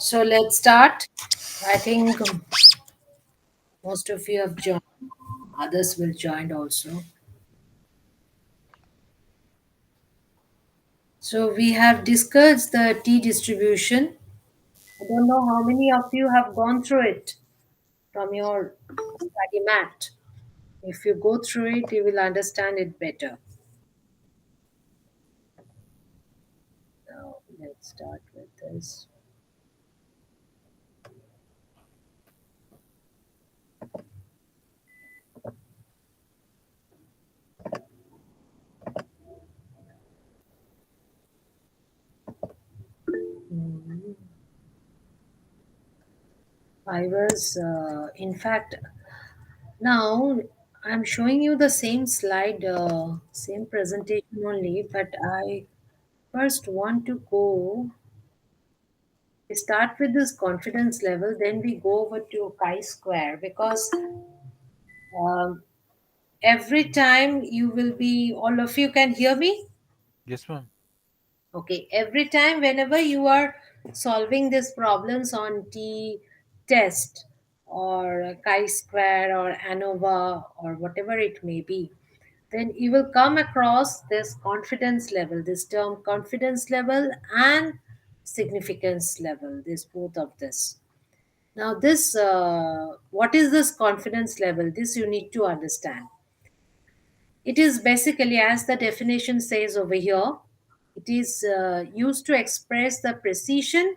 So let's start. I think most of you have joined. Others will join also. So we have discussed the T distribution. I don't know how many of you have gone through it from your study mat. If you go through it, you will understand it better. Now let's start with this. Mhm. In fact, now I'm showing you the same slide, same presentation only, but I first want to go, we start with this confidence level, then we go over to chi-square because um, every time you will be, all of you can hear me? Yes, ma'am. Okay, every time whenever you are solving these problems on T test or chi-square or ANOVA or whatever it may be, then you will come across this confidence level, this term confidence level and significance level, this both of this. Now, what is this confidence level? This you need to understand. It is basically, as the definition says over here, it is used to express the precision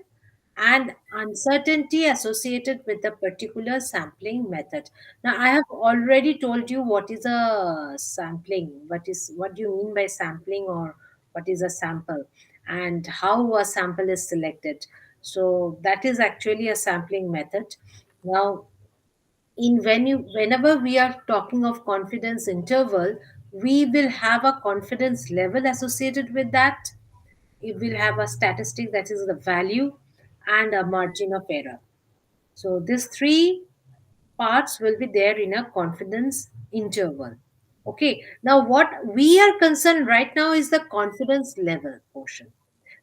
and uncertainty associated with a particular sampling method. Now, I have already told you what is a sampling, what do you mean by sampling, or what is a sample, and how a sample is selected. So that is actually a sampling method. Now, whenever we are talking of confidence interval, we will have a confidence level associated with that. It will have a statistic, that is the value, and a margin of error. So these three parts will be there in a confidence interval. Okay, now what we are concerned right now is the confidence level portion.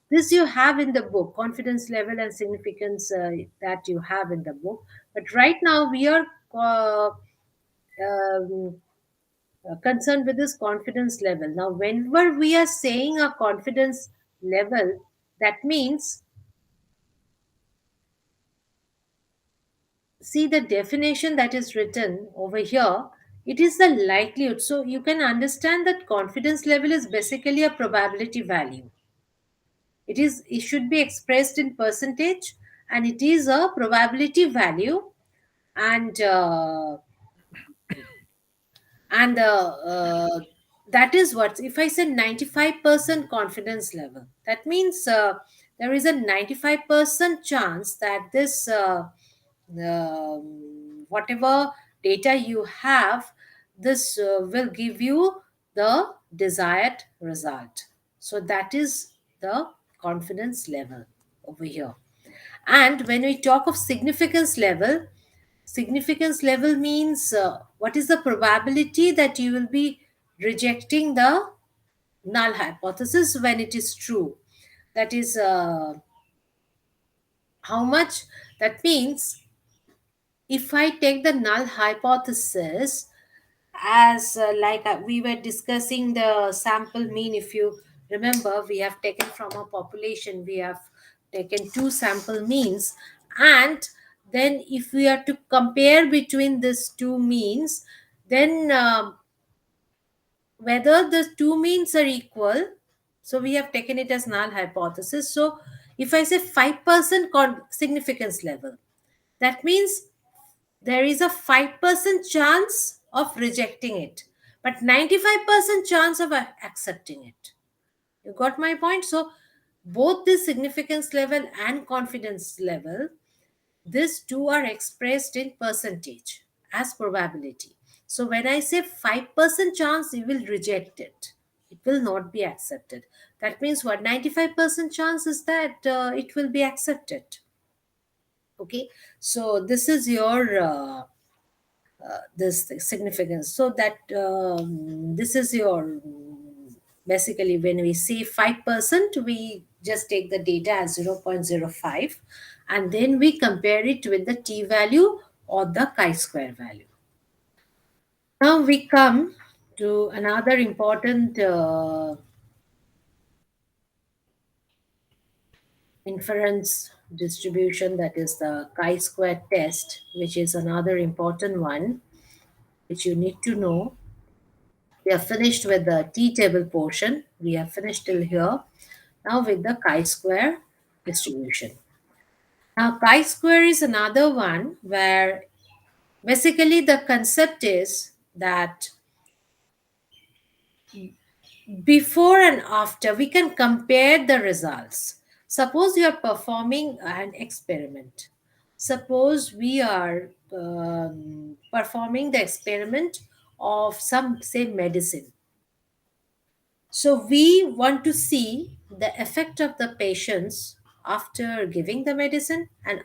This you have in the book, confidence level and significance, that you have in the book. But right now we are uh, um, concerned with this confidence level. Now, whenever we are saying a confidence level, that means, see the definition that is written over here, it is the likelihood. So you can understand that confidence level is basically a probability value. It should be expressed in percentage, and it is a probability value. And uh, and uh, uh, that is what, if I say 95% confidence level, that means there is a 95% chance that this whatever data you have, this will give you the desired result. So that is the confidence level over here. And when we talk of significance level means what is the probability that you will be rejecting the null hypothesis when it is true. That is how much, that means if I take the null hypothesis as we were discussing the sample mean, if you remember, we have taken from a population, we have taken two sample means, and then if we are to compare between these two means, then whether the two means are equal, so we have taken it as null hypothesis. So if I say 5% significance level, that means there is a 5% chance of rejecting it, but 95% chance of accepting it. You got my point? So both the significance level and confidence level, these two are expressed in percentage as probability. So when I say 5% chance you will reject it, it will not be accepted. That means what, 95% chance is that it will be accepted. Okay, so this is your this significance. So that this is your, basically when we say 5%, we just take the data as 0.05, and then we compare it with the t value or the chi-square value. Now we come to another important inference distribution, that is the chi-square test, which is another important one which you need to know. We are finished with the t table portion. We have finished till here. Now with the chi-square distribution. Now chi-square is another one where basically the concept is that before and after we can compare the results. Suppose you are performing an experiment. Suppose we are performing the experiment of some, say, medicine. So we want to see the effect of the patients after giving the medicine and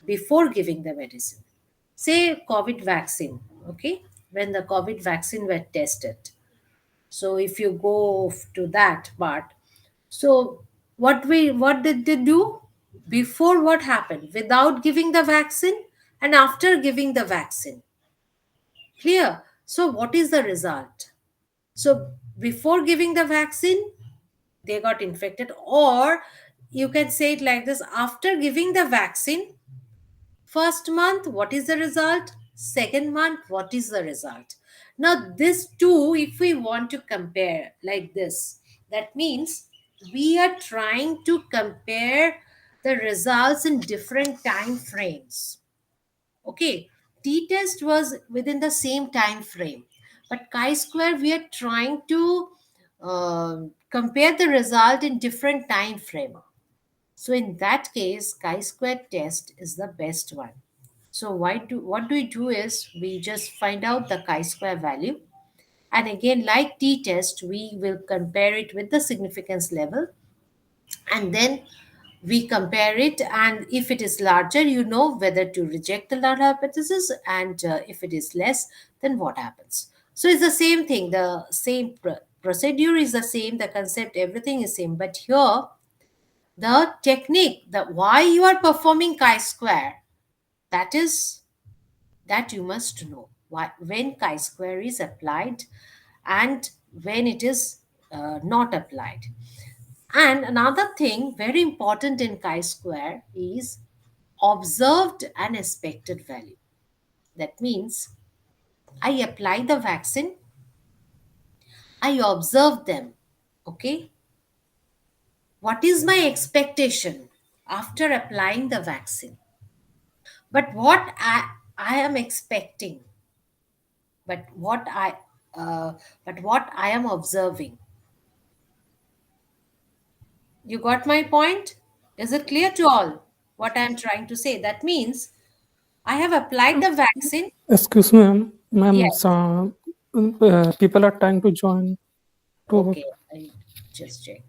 before giving the medicine. Say COVID vaccine, okay? When the COVID vaccine were tested. So if you go to that part, so what did they do? Before, what happened? Without giving the vaccine and after giving the vaccine. Clear? So what is the result? So before giving the vaccine, they got infected, or you can say it like this: after giving the vaccine, first month, what is the result? Second month, what is the result? Now, this two, if we want to compare like this, that means we are trying to compare the results in different time frames. Okay, t test was within the same time frame, but chi-square we are trying to compare the result in different time frame. So in that case, chi-square test is the best one. So what do we do is we just find out the chi-square value, and again, like t-test, we will compare it with the significance level, and then we compare it, and if it is larger, you know whether to reject the null hypothesis, and if it is less, then what happens. So it's the same thing, the same procedure is the same, the concept, everything is same, but here the technique, the why you are performing chi-square, that is, that you must know why, when chi-square is applied and when it is not applied. And another thing very important in chi-square is observed and expected value. That means I apply the vaccine, I observe them. Okay, what is my expectation after applying the vaccine? But I am expecting, but uh, what I am observing. You got my point? Is it clear to all what I am trying to say? That means I have applied the vaccine. Excuse me, ma'am. Yes. People are trying to join. To Okay. I just check.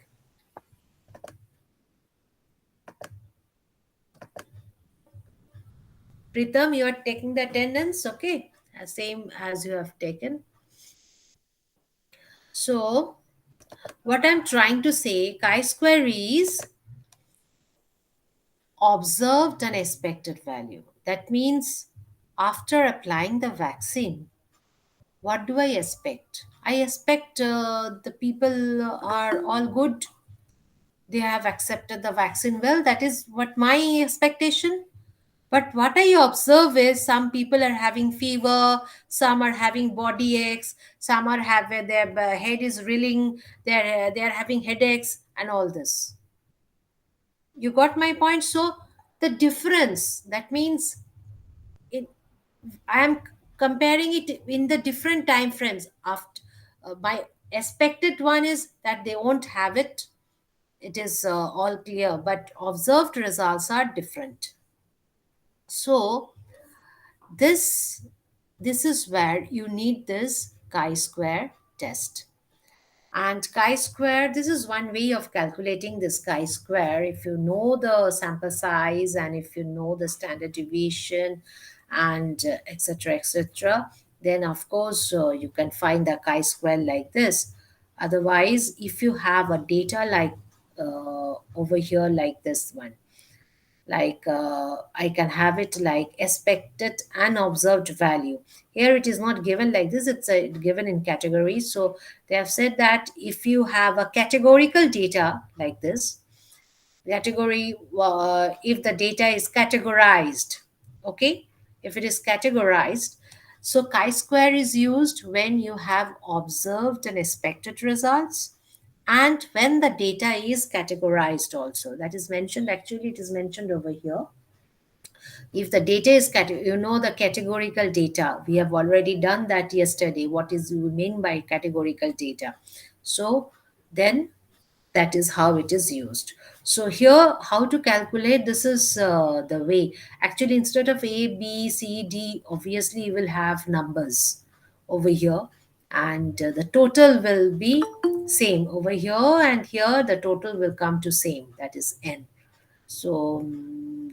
Pritam, you are taking the attendance. Okay. Same as you have taken. So, what I'm trying to say, chi-square is observed and expected value. That means after applying the vaccine, what do I expect? I expect the people are all good. They have accepted the vaccine well. That is what my expectation. But what I observe is some people are having fever, some are having body aches, some are having their head is reeling, they are having headaches and all this. You got my point. So the difference, that means it, I am comparing it in the different time frames. After my expected one is that they won't have it. It is all clear, but observed results are different. So this this is where you need this chi-square test. And chi-square, this is one way of calculating this chi-square. If you know the sample size and if you know the standard deviation and etc etc, then of course you can find the chi-square like this. Otherwise, if you have a data like over here like this one, Like I can have it like expected and observed value. Here it is not given like this, it's given in categories. So they have said that if you have a categorical data like this category, if the data is categorized, okay, if it is categorized, so chi-square is used when you have observed and expected results, and when the data is categorized also. That is mentioned, actually it is mentioned over here. If the data is the categorical data, we have already done that yesterday, what is you mean by categorical data. So then that is how it is used. So here how to calculate this is the way. Actually, instead of a b c d, obviously you will have numbers over here, and the total will be same over here, and here the total will come to same, that is n. So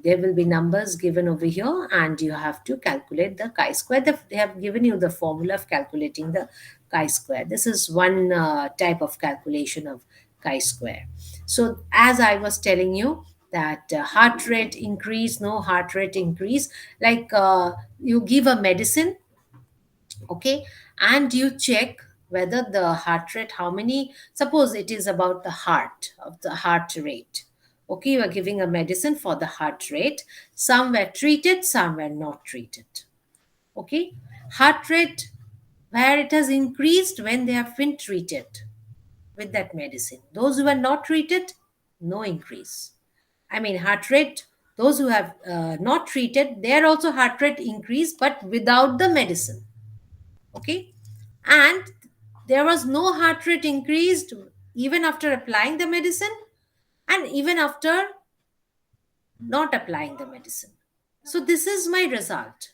there will be numbers given over here, and you have to calculate the chi-square. They have given you the formula of calculating the chi-square. This is one type of calculation of chi-square. So as I was telling you, that heart rate increase, no heart rate increase, like you give a medicine, okay, and you check whether the heart rate, how many, suppose it is about the heart, of the heart rate, okay, you are giving a medicine for the heart rate, some were treated, some were not treated, okay. Heart rate where it has increased when they have been treated with that medicine, those who were not treated, no increase. I mean heart rate, those who have not treated, their also heart rate increase, but without the medicine, okay. And there was no heart rate increased even after applying the medicine, and even after not applying the medicine. So this is my result.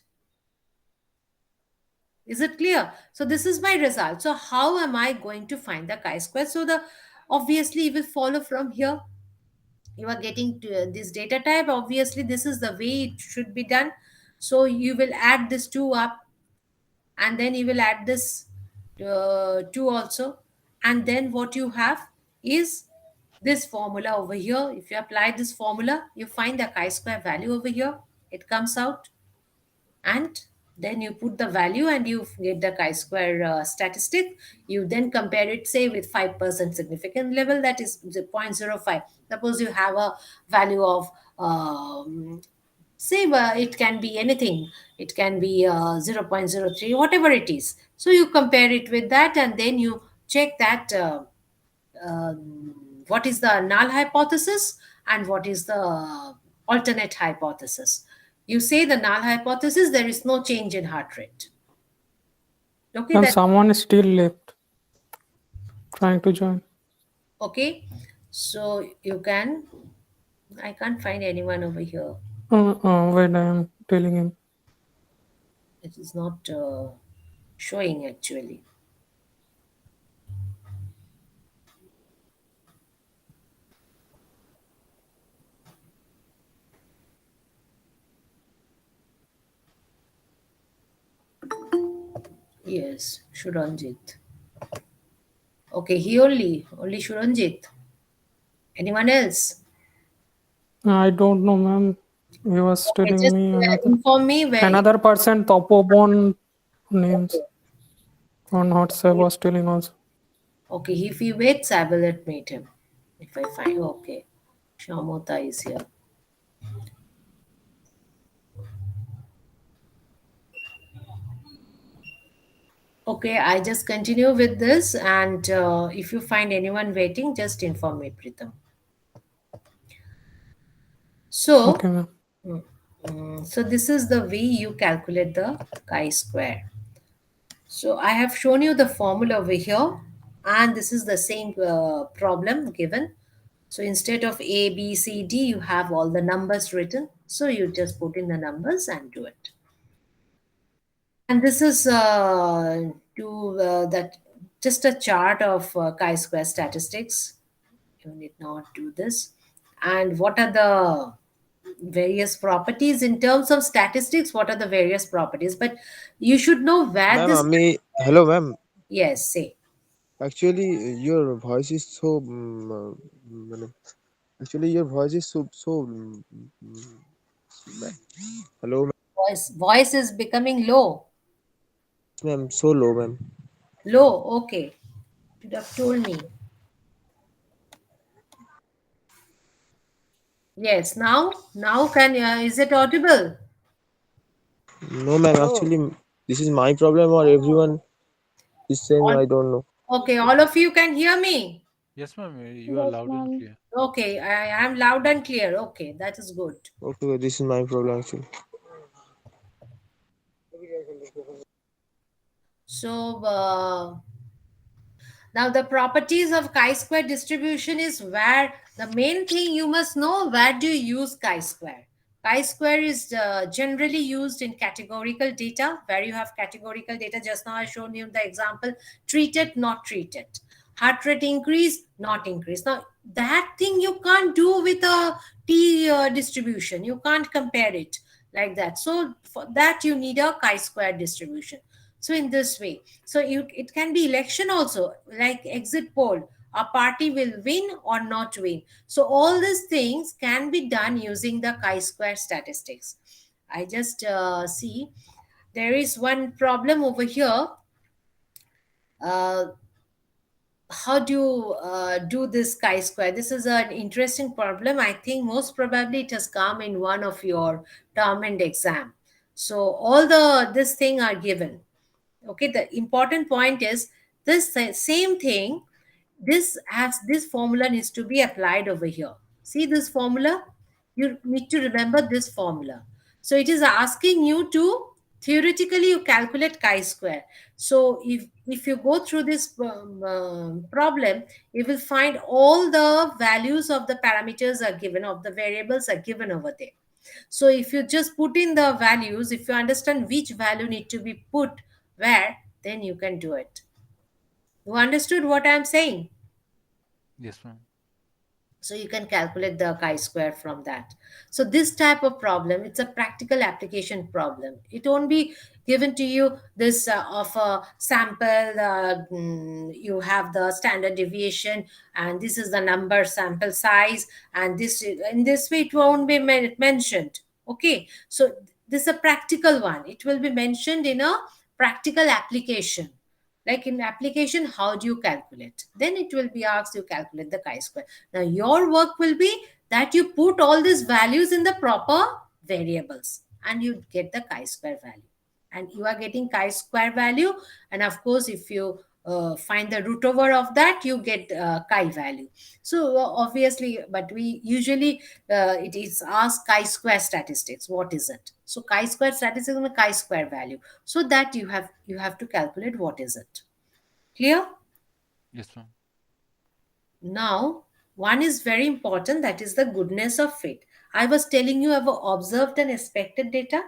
Is it clear? So this is my result. So how am I going to find the chi-square? So the obviously it will follow from here. You are getting to this data type, obviously this is the way it should be done. So you will add this two up, and then you will add this 2 also, and then what you have is this formula over here. If you apply this formula, you find the chi-square value over here, it comes out, and then you put the value and you get the chi-square statistic. You then compare it, say, with 5% significant level, that is the 0.05. Suppose you have a value of say it can be anything, it can be 0.03, whatever it is. So you compare it with that, and then you check that what is the null hypothesis and what is the alternate hypothesis. You say the null hypothesis, there is no change in heart rate, okay, And that someone is still left trying to join. okay. So you can, I can't find anyone over here, Wait, I am telling him. it is not showing actually. Yes, Shuranjit. Okay, he only Shuranjit. Anyone else? I don't know, ma'am. He was Okay, telling just me inform me where. another person, Topobon names Okay, on WhatsApp was telling also. okay. If he waits, I will admit him. If I find okay, Shamota is here. Okay, I just continue with this, and if you find anyone waiting, just inform me, Pritam. Okay, So, ma'am. so this is the way you calculate the chi-square. So I have shown you the formula over here, and this is the same problem given. So instead of A, B, C, D, you have all the numbers written. So you just put in the numbers and do it. And this is to that just a chart of chi-square statistics. You need not do this. And what are the various properties in terms of statistics? What are the various properties? But you should know where Ma'am, this. hello, ma'am. Yes, say. Actually, your voice is so. Actually, your voice is hello, Voice is becoming low. ma'am. So low, ma'am. Low, okay. Should have told me. Yes, now can is it audible? No, ma'am. Actually, this is my problem or everyone is same. All, I don't know. okay, all of you can hear me. Yes, ma'am. You are Yes, loud and ma'am. clear. Okay, I am loud and clear. Okay, that is good. Okay, this is my problem actually. So now the properties of chi-square distribution is where the main thing you must know, where do you use chi-square. Chi-square is generally used in categorical data, where you have categorical data. Just now I shown you the example, treated, not treated. Heart rate increase, not increase. Now that thing you can't do with a T distribution. You can't compare it like that. So for that you need a chi-square distribution. So in this way, so it can be election also, like exit poll, a party will win or not win. So all these things can be done using the chi-square statistics. I just see there is one problem over here. uh, how do you do this chi-square? This is an interesting problem. I think most probably it has come in one of your term and exam. So all the this thing are given. Okay, the important point is this same thing, this formula needs to be applied over here. See this formula, you need to remember this formula. So it is asking you to theoretically you calculate chi-square. So if you go through this problem, you will find all the values of the parameters are given, of the variables are given over there. So if you just put in the values, if you understand which value need to be put where, then you can do it. You understood what I'm saying? Yes, ma'am. So you can calculate the chi-square from that. So this type of problem, it's a practical application problem. It won't be given to you this of a sample. You have the standard deviation, and this is the number sample size, and this in this way it won't be mentioned. Okay, so this is a practical one. It will be mentioned in a practical application. Like in application, how do you calculate? Then it will be asked you calculate the chi-square. Now your work will be that you put all these values in the proper variables and you get the chi-square value. And you are getting chi-square value. And of course, if you find the root over of that, you get chi value. So obviously, but we usually it is asked chi-square statistics. What is it? So chi-square statistics and the chi-square value. So that you have to calculate what is it. Clear? Yes, ma'am. Now, one is very important, that is the goodness of fit. I was telling you I've observed and expected data.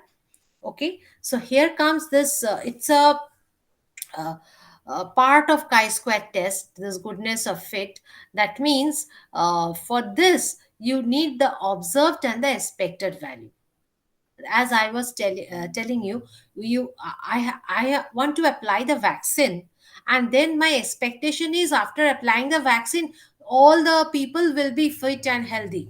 Okay, so here comes this, it's uh, a part of chi-square test, this goodness of fit. That means for this, you need the observed and the expected value. As I was telling you, I want to apply the vaccine, and then my expectation is after applying the vaccine, all the people will be fit and healthy.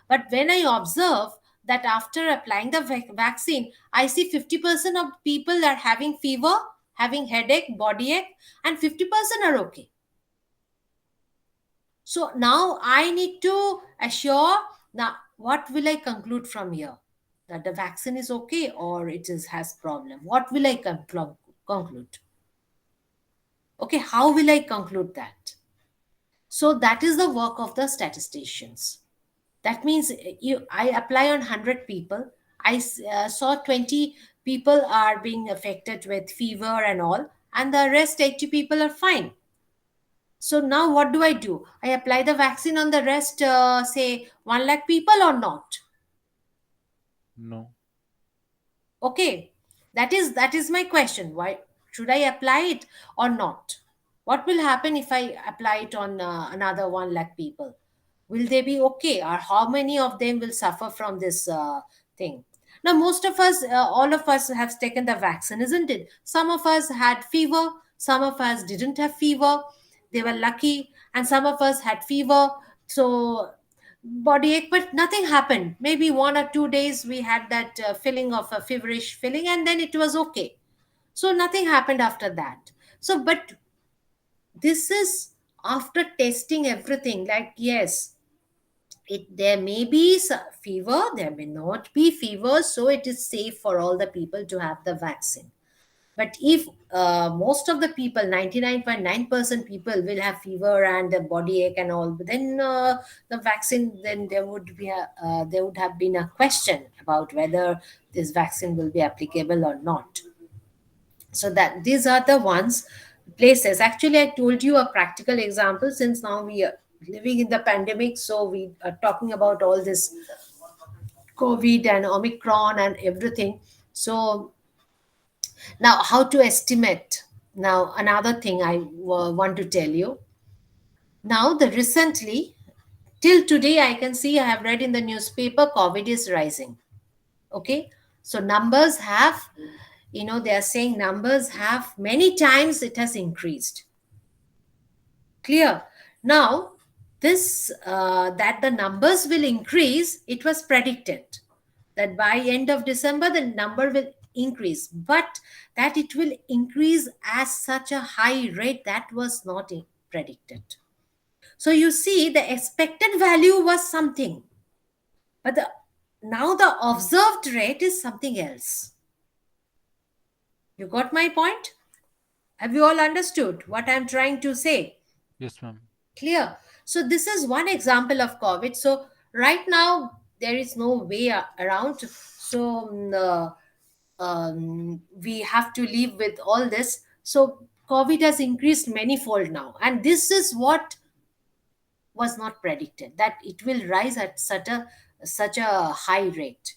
But when I observe that after applying the vaccine, I see 50% of people are having fever, having headache, body ache, and 50% are okay. So now I need to assure, now what will I conclude from here? That the vaccine is okay or it is has problem. What will I conclude? Okay, how will I conclude that? So that is the work of the statisticians. That means I apply on 100 people. I saw 20 people are being affected with fever and all, and the rest 80 people are fine. So now what do I do? I apply the vaccine on the rest, say 1 lakh people or not? No. Okay, that is my question. Why should I apply it or not? What will happen if I apply it on another 1 lakh people? Will they be okay, or how many of them will suffer from this thing? Now most of us, all of us have taken the vaccine, isn't it? Some of us had fever, some of us didn't have fever, they were lucky, and some of us had fever, So body ache, but nothing happened. Maybe 1 or 2 days we had that feeling of a feverish feeling, and then it was okay. So nothing happened after that. So, but this is after testing everything. Like, yes, there may be fever, there may not be fever, so it is safe for all the people to have the vaccine. But if most of the people, 99.9% people will have fever and a body ache and all, then the vaccine, then there would have been a question about whether this vaccine will be applicable or not. So that these are the ones places. Actually, I told you a practical example, since now we are living in the pandemic, so we are talking about all this COVID and Omicron and everything. So now, how to estimate? Now, another thing I want to tell you. Now, the recently, till today, I can see, I have read in the newspaper, COVID is rising. Okay, so numbers have, they are saying numbers have many times it has increased. Clear. Now, this that the numbers will increase, it was predicted that by end of December the number will increase, but that it will increase as such a high rate, that was not predicted. So you see, the expected value was something, but now the observed rate is something else. You got my point? Have you all understood what I'm trying to say? Yes, ma'am. Clear. So this is one example of COVID. So right now there is no way around. So we have to live with all this. So COVID has increased manyfold now, and this is what was not predicted, that it will rise at such a high rate.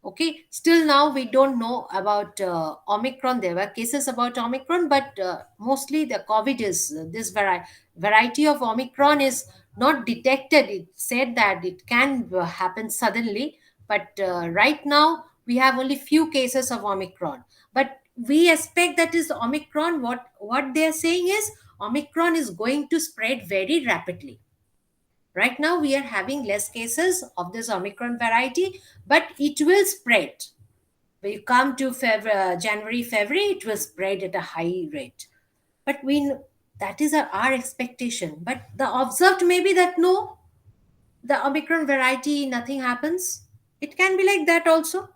Okay, still now we don't know about Omicron. There were cases about Omicron, but mostly the COVID is this variety of Omicron is not detected. It said that it can happen suddenly, but right now we have only few cases of Omicron. But we expect that is Omicron. What they are saying is Omicron is going to spread very rapidly. Right now, we are having less cases of this Omicron variety, but it will spread. When you come to January, February, it will spread at a high rate. But that is our expectation. But the observed may be that no, the Omicron variety, nothing happens. It can be like that also.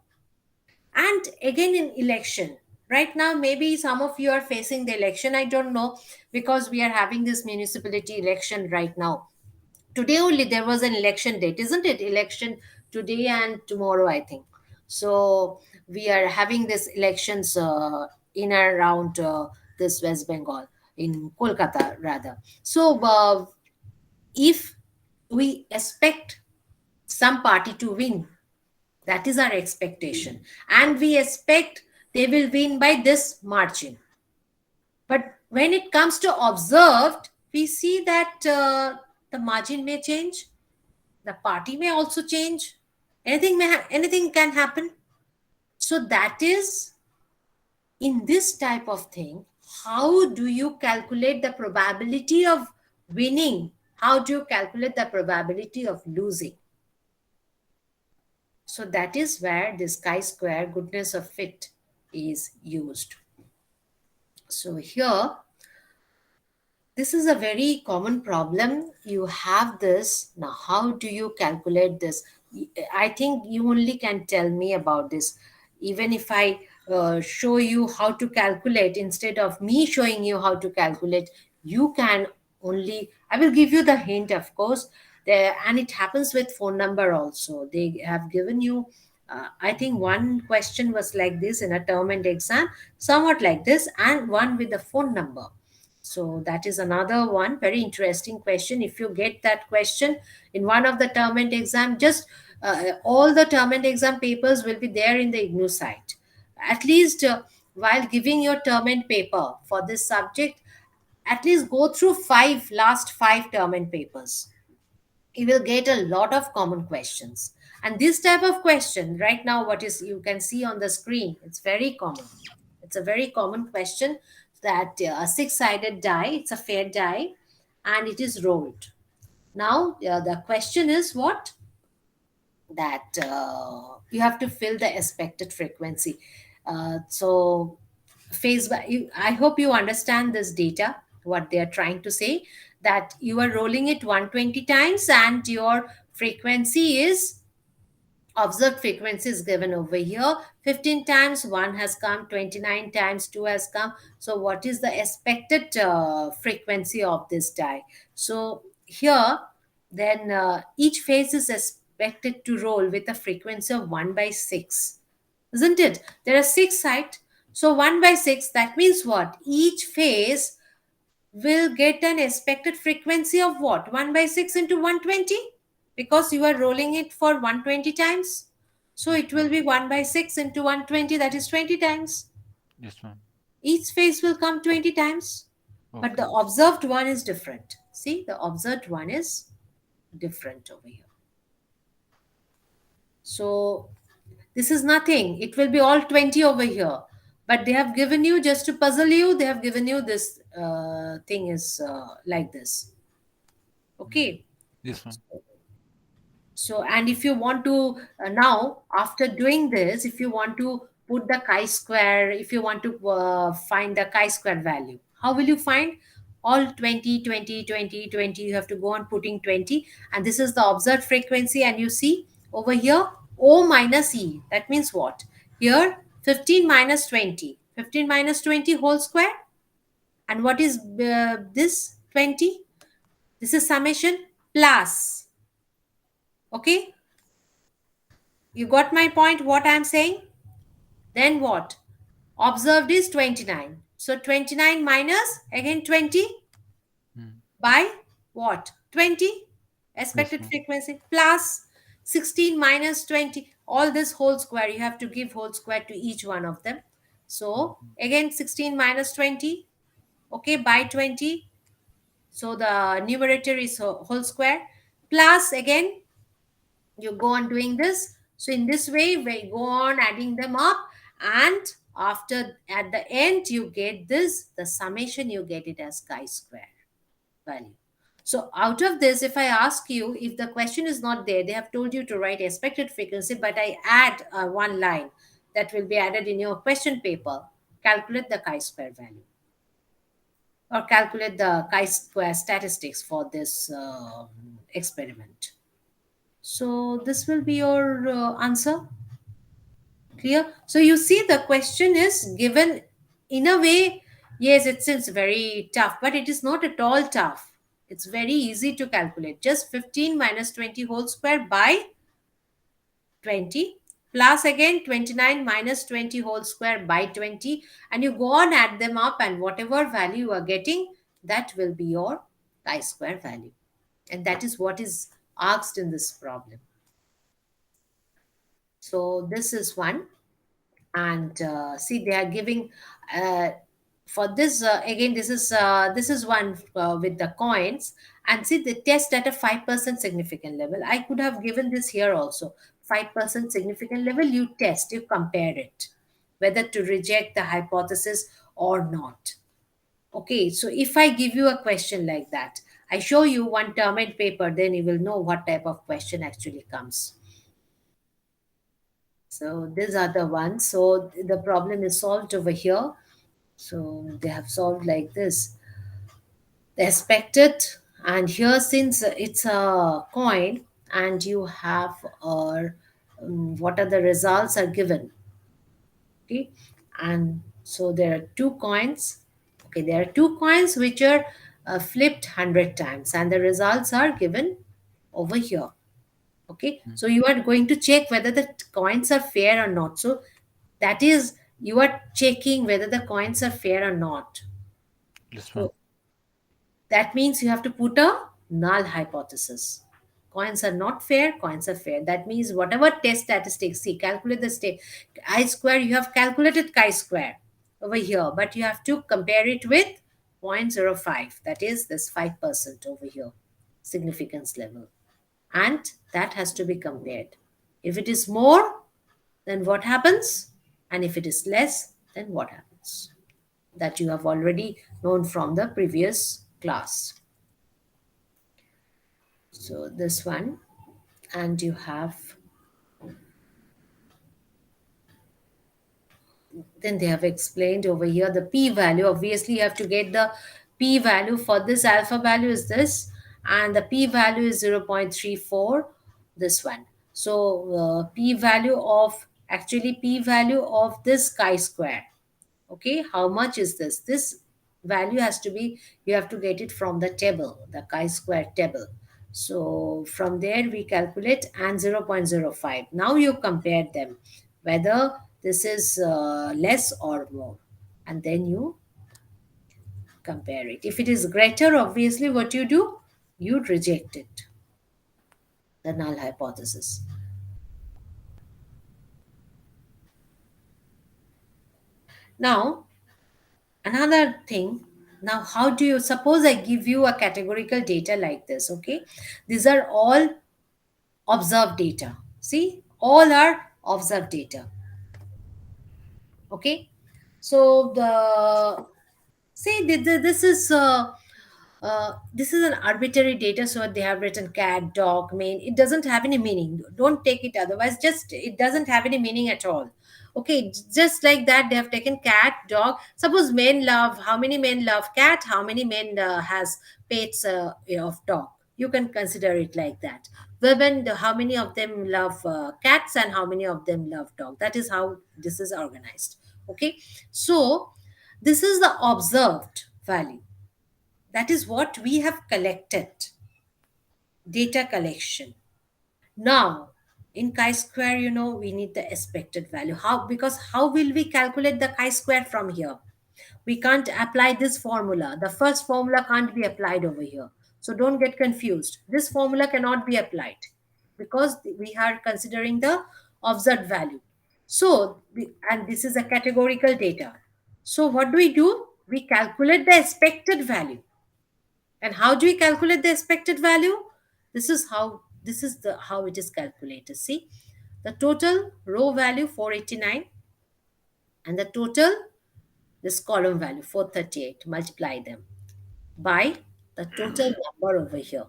And again, in election, right now, maybe some of you are facing the election. I don't know, because we are having this municipality election right now. Today only there was an election date, isn't it? Election today and tomorrow, I think. So we are having this elections in and around this West Bengal, in Kolkata rather. So if we expect some party to win, that is our expectation, and we expect they will win by this margin. But when it comes to observed, we see that the margin may change, the party may also change, anything can happen. So that is, in this type of thing, how do you calculate the probability of winning? How do you calculate the probability of losing? So that is where this chi-square, goodness of fit, is used. So here, this is a very common problem. You have this. Now, how do you calculate this? I think you only can tell me about this. Even if I show you how to calculate, instead of me showing you how to calculate, you can only, I will give you the hint, of course. There, and it happens with phone number also. They have given you, I think one question was like this in a term and exam, somewhat like this, and one with the phone number. So that is another one very interesting question. If you get that question in one of the term and exam, just all the term and exam papers will be there in the IGNOU site. At least while giving your term and paper for this subject, at least go through last five term and papers. You will get a lot of common questions. And this type of question right now, what is you can see on the screen, it's very common. It's a very common question, that a six-sided die, it's a fair die, and it is rolled. Now, the question is what? That you have to fill the expected frequency. So, I hope you understand this data, what they are trying to say, that you are rolling it 120 times and your frequency is observed frequency is given over here. 15 times 1 has come, 29 times 2 has come. So what is the expected frequency of this die? So here, then each phase is expected to roll with a frequency of 1 by 6, isn't it? There are 6 sides. So 1 by 6, that means what? Each phase will get an expected frequency of what? 1 by 6 into 120, because you are rolling it for 120 times. So Yes, it will ma'am. be 1 by 6 into 120, that is 20 times. Yes, ma'am. Each phase will come 20 times. But the Okay. observed one is different. See, the observed one is different over here. So this is nothing. It will be all 20 over here. But they have given you, just to puzzle you, they have given you this thing is like this. Mm. Okay. Yes, ma'am. So, and if you want to now, after doing this, if you want to put the chi-square, if you want to find the chi-square value, how will you find? All 20, 20, 20, 20, you have to go on putting 20, and this is the observed frequency, and you see over here, O minus E. That means what? Here, 15 minus 20. 15 minus 20 whole square. And what is this 20? This is summation plus. Okay? You got my point, what I'm saying? Then what? Observed is 29. So 29 minus again 20 Mm. by what? 20 Yes, expected ma'am. frequency plus 16 minus 20. All this whole square, you have to give whole square to each one of them. So Mhm. again 16 minus 20, okay, by 20. So the numerator is whole square plus again you go on doing this. So in this way we go on adding them up, and after at the end you get this, the summation, you get it as chi-square value. So out of this, if I ask you, if the question is not there, they have told you to write expected frequency, but I add one line that will be added in your question paper: calculate the chi-square value, or calculate the chi-square statistics for this experiment. So this will be your answer. Clear? So you see, the question is given in a way, yes, it seems very tough, but it is not at all tough. It's very easy to calculate. Just 15 minus 20 whole square by 20 plus again 29 minus 20 whole square by 20, and you go on add them up, and whatever value you are getting, that will be your chi-square value. And that is what is asked in this problem. So this is one. And see, they are giving uh, for this again, this is one with the coins. And see, the test at a 5% significant level, I could have given this here also. 5% significant level, you test, you compare it whether to reject the hypothesis or not. Okay, so if I give you a question like that, I show you one term and paper, then you will know what type of question actually comes. So these are the ones. So the problem is solved over here. So they have solved like this. They expected, and here, since it's a coin, and you have what are the results are given. Okay, and so there are two coins. Okay, there are two coins which are flipped 100 times, and the results are given over here. Okay, Mm. so you are going to check whether the coins are fair or not. So that is, you are checking whether the coins are fair or not. Yes, ma'am. So that means you have to put a null hypothesis. Coins are not fair, coins are fair. That means whatever test statistics, see, calculate the state I square, you have calculated chi square over here, but you have to compare it with 0.05, that is this 5% over here, significance level. And that has to be compared. If it is more, then what happens? And if it is less, then what happens? That you have already known from the previous class. So this one, and you have, then they have explained over here the p-value. Obviously you have to get the p-value for this. Alpha value is this, and the p-value is 0.34, this one. So p-value of, actually p-value of this chi-square, okay, how much is this value has to be, you have to get it from the table, the chi-square table. So from there we calculate, and 0.05. Now you compare them whether this is less or more, and then you compare it. If it is greater, obviously what you do, you reject it, the null hypothesis. Now another thing, now how do you, suppose I give you a categorical data like this, okay, these are all observed data, see, all are observed data, okay. So the, see, this is an arbitrary data, so they have written cat, dog, main. It doesn't have any meaning. Don't take it otherwise. Just, it doesn't have any meaning at all. Okay, just like that, they have taken cat, dog. Suppose men love, how many men love cat? How many men has pets of dog? You can consider it like that. Women, how many of them love cats and how many of them love dog? That is how this is organized. Okay, so this is the observed value. That is what we have collected, data collection. Now, in chi-square, we need the expected value. How? Because how will we calculate the chi-square from here? We can't apply this formula. The first formula can't be applied over here. So don't get confused. This formula cannot be applied because we are considering the observed value. So, and this is a categorical data. So what do? We calculate the expected value. And how do we calculate the expected value? This is the how it is calculated. See, the total row value 489 and the total, this column value 438. Multiply them by the total number over here.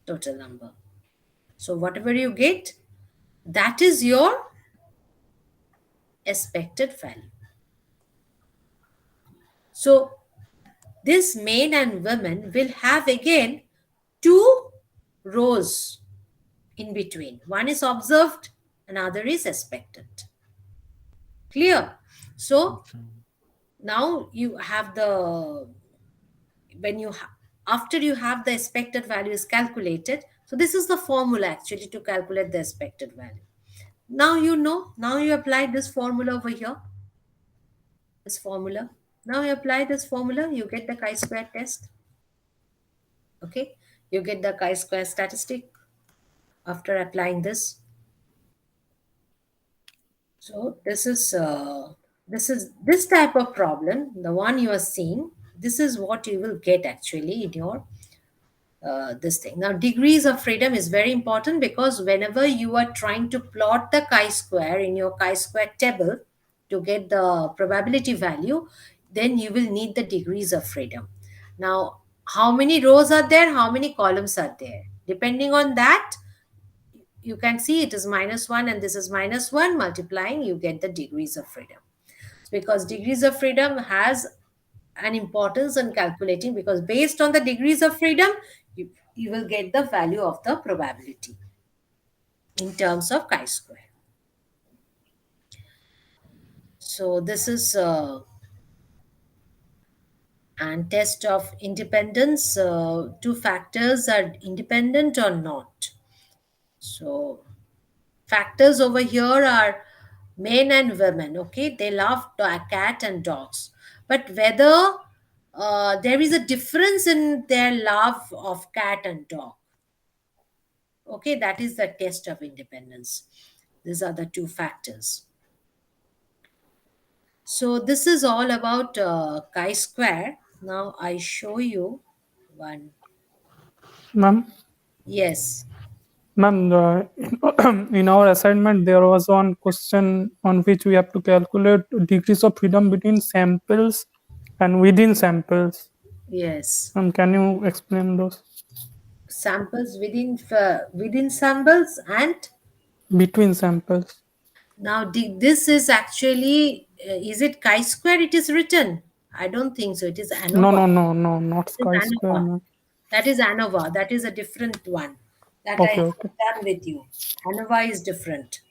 Total number. So whatever you get, that is your expected value. So this men and women will have again two rows in between. One is observed, another is expected. Clear? So now you have the, when you after you have the expected value is calculated, so this is the formula actually to calculate the expected value. Now now you apply this formula over here, this formula. Now you apply this formula, you get the chi-square test. Okay, you get the chi-square statistic after applying this. So this type of problem, the one you are seeing, this is what you will get actually in your this thing. Now, degrees of freedom is very important because whenever you are trying to plot the chi-square in your chi-square table to get the probability value, then you will need the degrees of freedom. Now, how many rows are there? How many columns are there? Depending on that, you can see it is -1 and this is -1. Multiplying, you get the degrees of freedom. Because degrees of freedom has an importance in calculating, because based on the degrees of freedom, you will get the value of the probability in terms of chi-square. So this is and test of independence. Two factors are independent or not. So factors over here are men and women. Okay, they love cat and dogs, but whether there is a difference in their love of cat and dog. Okay, that is the test of independence. These are the two factors. So this is all about chi-square. Now I show you one. Ma'am, Yes. ma'am, in our assignment there was one question on which we have to calculate degrees of freedom between samples and within samples. Yes. Can you explain those? Samples within samples, and Between samples. now this is actually is it chi-square? It is written. I don't think so. It is No, ANOVA. no, no, no, not It is sky square. ANOVA. No. That is ANOVA. That is a different one that I Okay, have okay, done with you. ANOVA is different.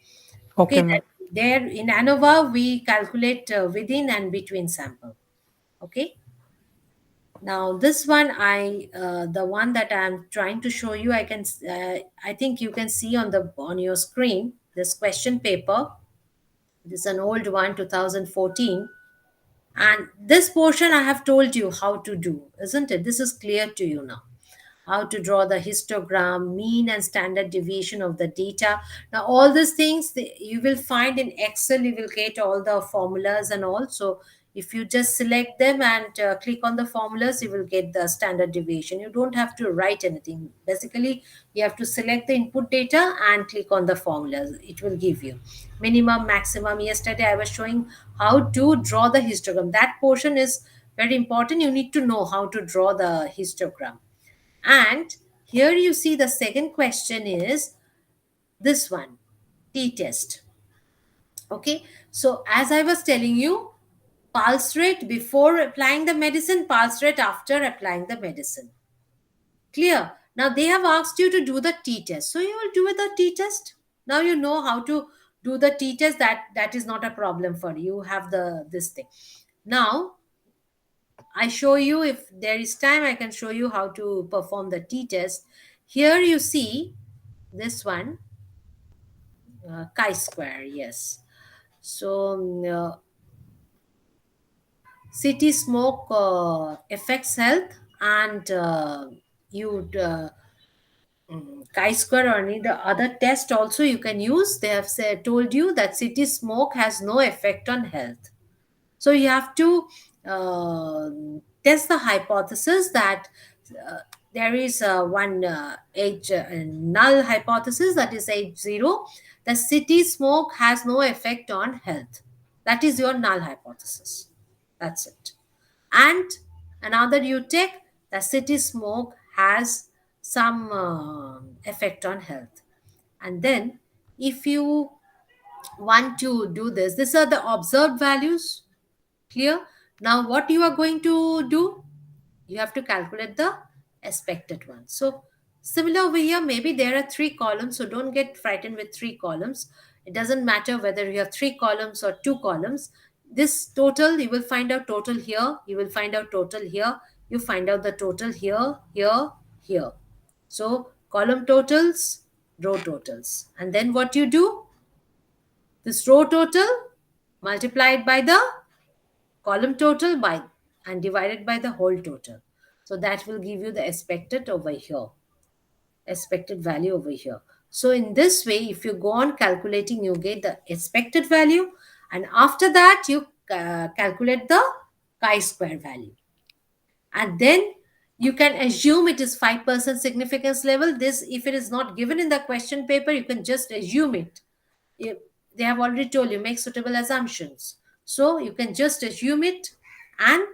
okay, Okay, ma'am. there in ANOVA we calculate within and between sample. Okay. Now this one, the one that I'm trying to show you, I think you can see on your screen this question paper. This is an old one, 2014. And this portion I have told you how to do, isn't it? This is clear to you now. How to draw the histogram, mean and standard deviation of the data. Now, all these things you will find in Excel, you will get all the formulas and all. So, if you just select them and click on the formulas, you will get the standard deviation. You don't have to write anything. Basically, you have to select the input data and click on the formulas. It will give you minimum, maximum. Yesterday, I was showing how to draw the histogram. That portion is very important. You need to know how to draw the histogram. And here you see the second question is this one, t-test. Okay, so as I was telling you, pulse rate before applying the medicine, pulse rate after applying the medicine. Clear? Now they have asked you to do the t-test. So you will do the t-test. Now you know how to do the t-test. That is not a problem for you. You have this thing. Now I show you, if there is time, I can show you how to perform the t-test. Here you see this one, chi-square, yes. So, city smoke affects health, and you chi-square or any the other test also you can use. They have told you that city smoke has no effect on health. So you have to uh, test the hypothesis that uh, there is one age null hypothesis, that is age 0. The city smoke has no effect on health. That is your null hypothesis. That's it. And another you take, the city smoke has some effect on health. And then if you want to do this, these are the observed values. Clear? Now, what you are going to do? You have to calculate the expected one. So, similar over here, maybe there are 3 columns. So, don't get frightened with 3 columns. It doesn't matter whether you have 3 columns or 2 columns. This total, you will find out total here. You will find out total here. You find out the total here, here, here. So, column totals, row totals. And then what you do? This row total multiplied by the column total by and divided by the whole total. So that will give you the expected over here, expected value over here. So in this way, if you go on calculating, you get the expected value, and after that you calculate the chi-square value, and then you can assume it is 5% significance level. This, if it is not given in the question paper, you can just assume it. If they have already told you, make suitable assumptions, so you can just assume it, and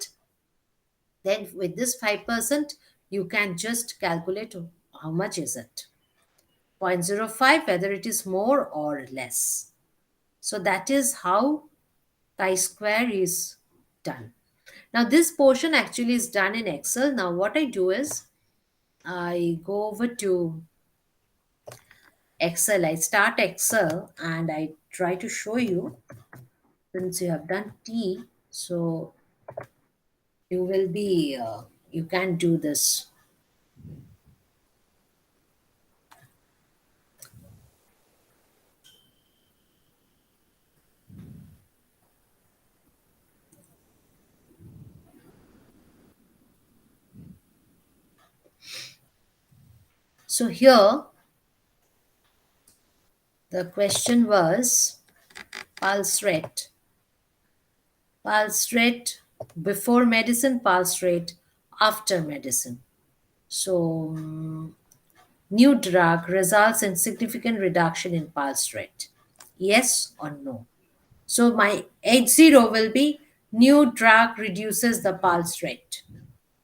then with this 5% you can just calculate how much is it, 0.05, whether it is more or less. So that is how chi-square is done. Now this portion actually is done in Excel. Now what I do is I go over to Excel, I start Excel, and I try to show you, since you have done T, so you will be you can do this. So here the question was pulse rate. Pulse rate before medicine, pulse rate after medicine. So, new drug results in significant reduction in pulse rate. Yes or no? So, my H0 will be new drug reduces the pulse rate.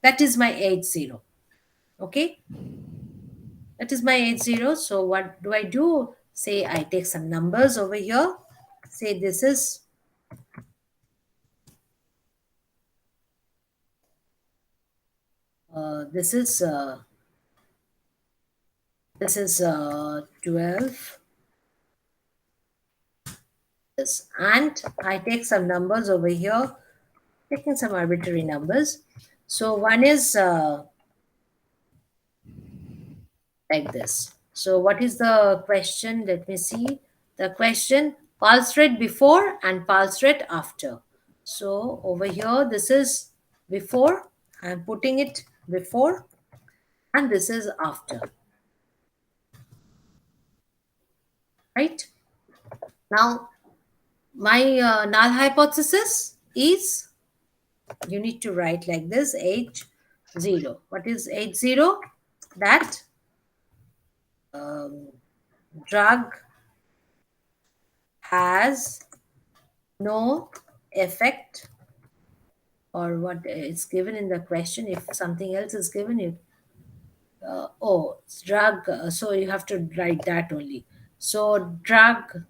That is my H0. Okay, that is my H0. So what do I do? Say I take some numbers over here. Say this is this is 12. This, and I take some numbers over here, taking some arbitrary numbers. So one is like this. So what is the question? Let me see. The question, pulse rate before and pulse rate after. So over here, this is before. I'm putting it before, and this is after. Right? Now, my null hypothesis is, you need to write like this, H0. What is H0? That drug has no effect, or what is given in the question. If something else is given, you it's drug, so you have to write that only. So drug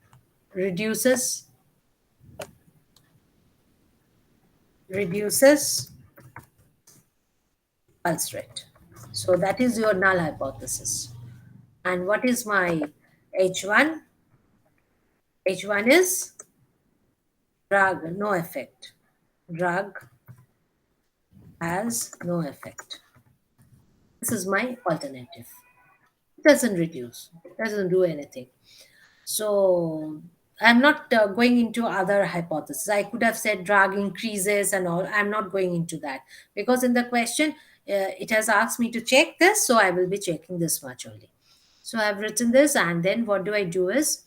reduces pulse rate. So that is your null hypothesis. And what is my H1? H1 is drug, no effect. Drug has no effect. This is my alternative. It doesn't reduce, doesn't do anything. So I'm not going into other hypotheses. I could have said drug increases and all. I'm not going into that because in the question it has asked me to check this, so I will be checking this much only. So I've written this, and then what do I do is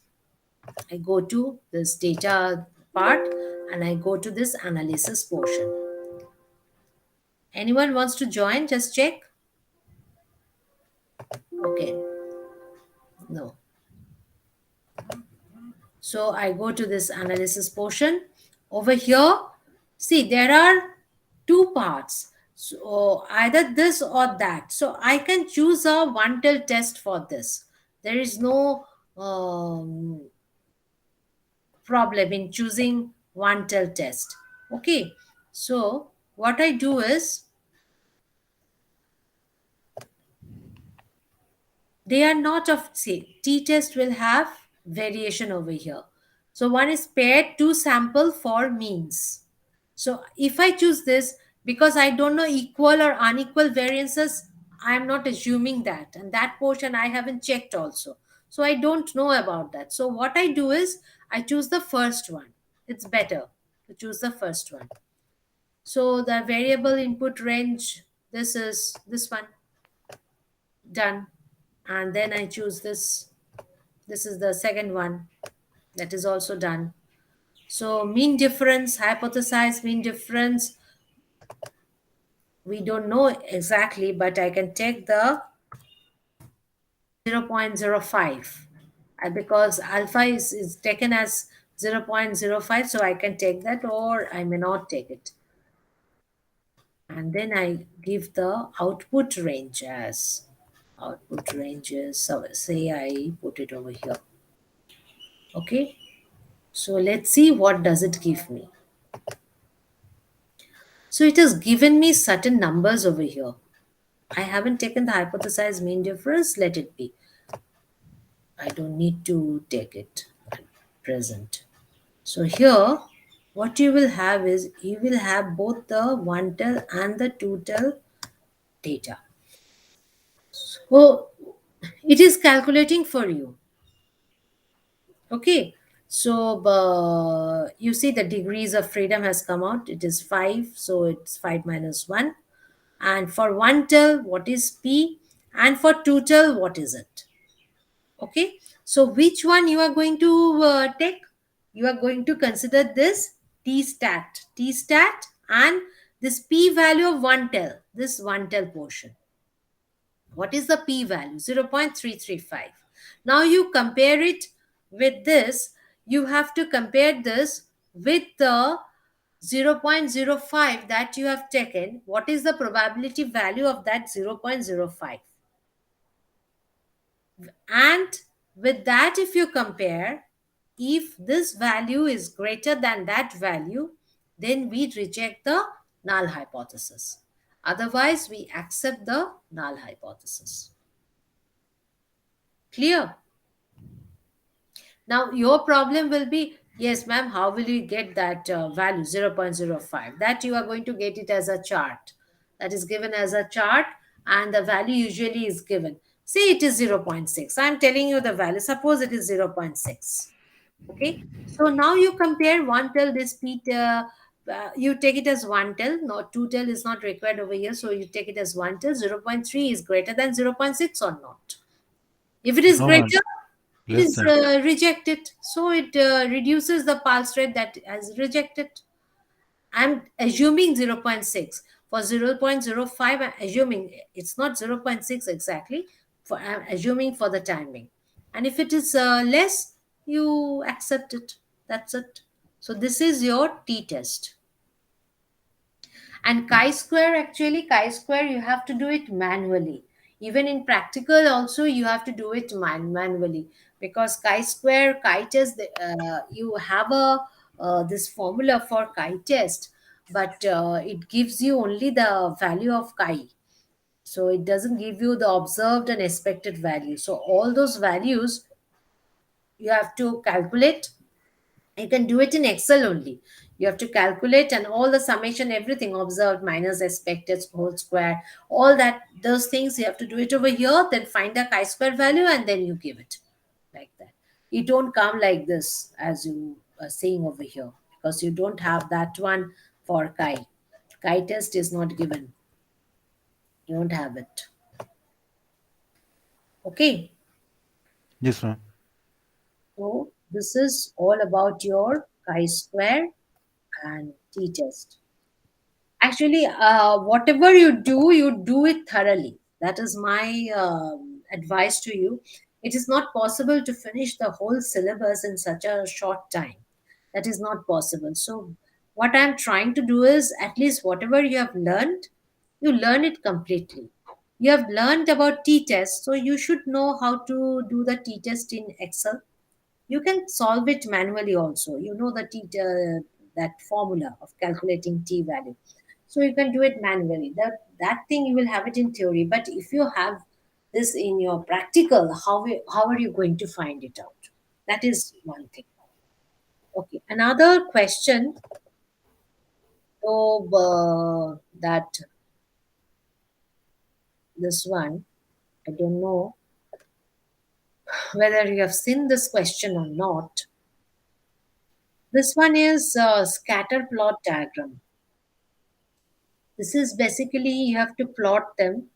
I go to this data part and I go to this analysis portion. Anyone wants to join? Just check. Okay. No. So I go to this analysis portion. Over here, see, there are two parts. So either this or that. So I can choose a one-till test for this. There is no problem in choosing one-till test. Okay. So what I do is, they are not of, say, t-test will have variation over here. So one is paired to sample for means. So if I choose this, because I don't know equal or unequal variances, I am not assuming that, and that portion I haven't checked also, so I don't know about that. So what I do is I choose the first one. It's better to choose the first one. So the variable input range, this is this one, done. And then I choose this. This is the second one, that is also done. So mean difference, hypothesize mean difference, we don't know exactly, but I can take the 0.05 because alpha is taken as 0.05, so I can take that, or I may not take it. And then I give the output range as output ranges. So say I put it over here. Okay, so let's see what does it give me. So it has given me certain numbers over here. I haven't taken the hypothesized mean difference. Let it be. I don't need to take it at present. So here, what you will have is, you will have both the one-till and the two-till data. So it is calculating for you. Okay. So you see the degrees of freedom has come out. It is 5. So it's 5 minus 1. And for one-till, what is P? And for two-till, what is it? Okay. So which one you are going to take? You are going to consider this T-stat. T-stat and this P-value of one-till. This one-till portion. What is the P-value? 0.335. Now you compare it with this. You have to compare this with the 0.05 that you have taken, what is the probability value of that 0.05? And with that, if you compare, if this value is greater than that value, then we reject the null hypothesis. Otherwise, we accept the null hypothesis. Clear? Now, your problem will be, yes, ma'am, how will you get that value 0.05? That you are going to get it as a chart. That is given as a chart, and the value usually is given. Say it is 0.6. I'm telling you the value. Suppose it is 0.6. Okay. So now you compare one till this Peter. You take it as one till, no, two till is not required over here. So you take it as one till. 0.3 is greater than 0.6 or not. If it is No, ma'am. greater, it Less is than. rejected. So it reduces the pulse rate that has rejected. I'm assuming 0.6. For 0.05, I'm assuming it's not 0.6 exactly. I'm assuming for the timing. And if it is less, you accept it. That's it. So this is your t-test. And chi-square, actually, chi-square, you have to do it manually. Even in practical also, you have to do it manually. Because chi-square, chi-test, you have a this formula for chi-test, but it gives you only the value of chi. So it doesn't give you the observed and expected value. So all those values you have to calculate. You can do it in Excel only. You have to calculate, and all the summation, everything observed minus expected whole square, all that, those things you have to do it over here, then find the chi-square value and then you give it like that. You don't come like this as you are saying over here, because you don't have that one for chi-test is not given. You don't have it. Okay. Yes, ma'am. So this is all about your chi-square and t-test. Actually, whatever you do it thoroughly. That is my advice to you. It is not possible to finish the whole syllabus in such a short time. That is not possible. So what I'm trying to do is, at least whatever you have learned, you learn it completely. You have learned about t-test, so you should know how to do the t-test in Excel. You can solve it manually also. You know the that formula of calculating t value, so you can do it manually. That thing you will have it in theory, but if you have this in your practical, how are you going to find it out? That is one thing. Okay, another question. So that this one, I don't know whether you have seen this question or not. This one is scatter plot diagram. This is basically you have to plot them.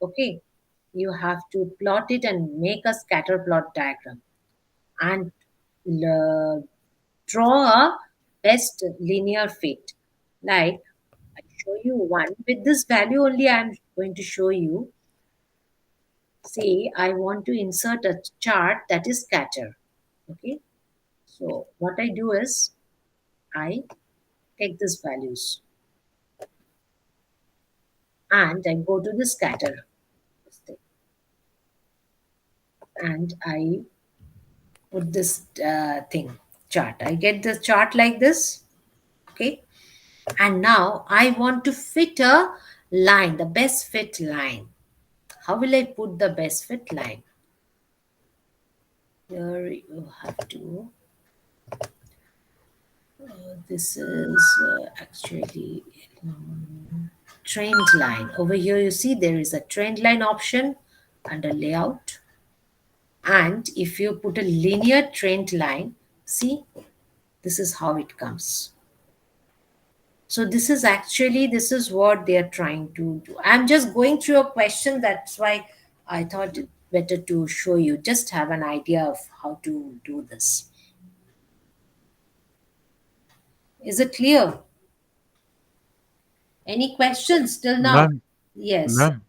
Okay, you have to plot it and make a scatter plot diagram and uh, draw a best linear fit. Like, I show you one with this value only. I'm going to show you. See, I want to insert a chart that is scatter. Okay, so what I do is I take these values and I go to the scatter and I put this thing chart. I get the chart like this. Okay, and now I want to fit a line, the best fit line. How will I put the best fit line? Here you have to, this is actually trend line. Over here you see there is a trend line option under layout. And if you put a linear trend line, see, this is how it comes. So this is actually, this is what they are trying to do. I'm just going through a question. That's why I thought it better to show you, just have an idea of how to do this. Is it clear? Any questions till now? Ma'am, Yes. ma'am,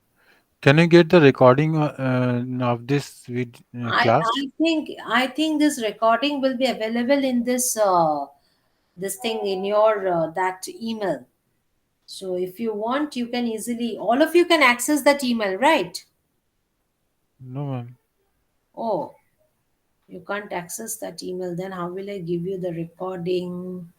can you get the recording of this I, class? I think this recording will be available in this this thing in your that email. So if you want, you can easily, all of you can access that email, right? No, ma'am. Oh, you can't access that email. Then how will I give you the recording?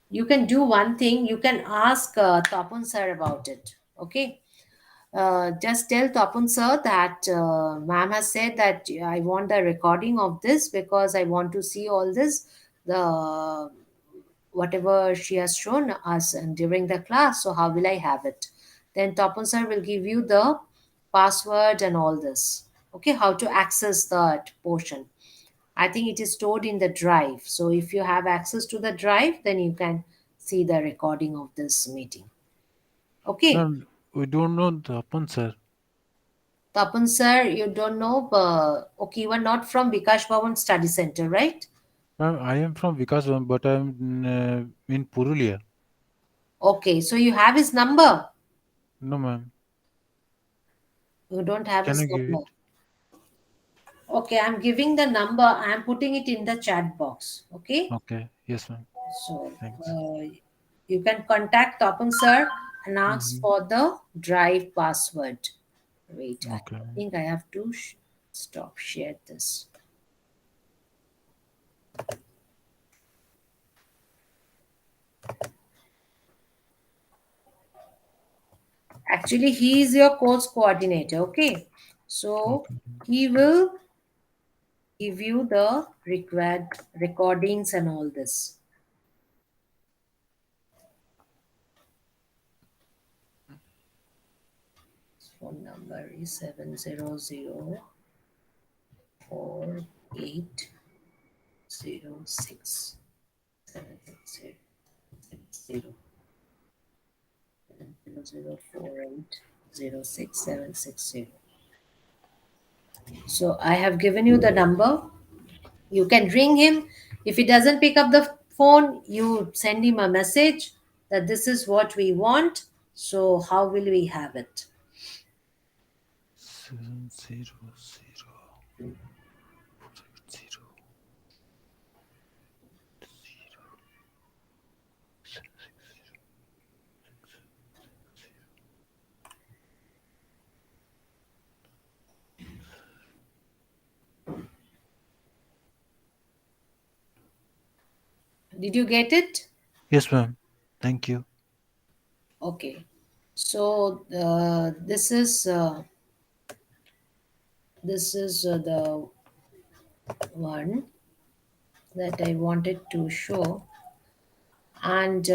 You can do one thing. You can ask Tapun sir about it. Okay. Just tell Tapun sir that ma'am has said that I want the recording of this because I want to see all this, the whatever she has shown us and during the class. So how will I have it? Then Tapun sir will give you the password and all this. Okay, how to access that portion. I think it is stored in the drive. So if you have access to the drive, then you can see the recording of this meeting. Okay. Ma'am, we don't know the Tapan sir. Tapan sir, you don't know. Okay, you are not from Vikash Bhavan Study Center, right? Ma'am, I am from Vikas, but I am in Purulia. Okay, so you have his number. No, ma'am. You don't have Can his you give number. it? Okay, I'm giving the number. I'm putting it in the chat box. Okay, Okay. Yes, ma'am. so Thanks. you can contact Tapan sir and ask Mm-hmm. for the drive password. Wait, I Okay. think I have to stop share this. Actually, he is your course coordinator. Okay, so Okay. he will give you the required recordings and all this. Phone number is 70048067060. 004806760. So I have given you the number. You can ring him. If he doesn't pick up the phone, you send him a message that this is what we want. So how will we have it? 700 Did you get it? Yes, ma'am. Thank you. Okay. So this is the one that I wanted to show, and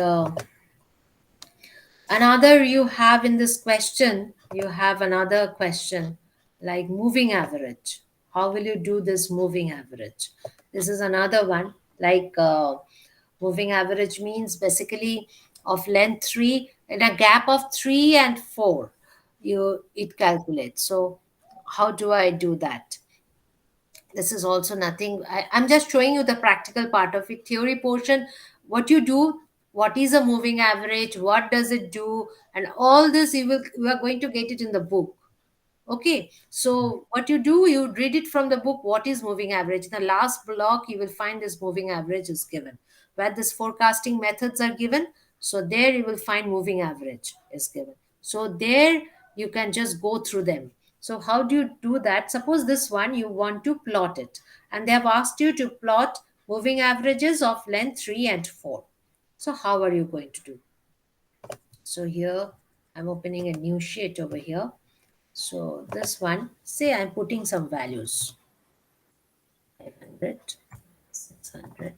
another you have in this question. You have another question like moving average. How will you do this moving average? This is another one like moving average means basically of length 3 in a gap of 3 and 4 you it calculates. So how do I do that? This is also nothing. I'm just showing you the practical part of it. Theory portion, what you do, what is a moving average, what does it do, and all this you are going to get it in the book. Okay, so what you do, you read it from the book. What is moving average? In the last block, you will find this moving average is given, where this forecasting methods are given. So there you will find moving average is given. So there you can just go through them. So how do you do that? Suppose this one you want to plot it, and they have asked you to plot moving averages of length 3 and 4. So how are you going to do? So here I'm opening a new sheet over here. So this one, say I'm putting some values. 500, 600.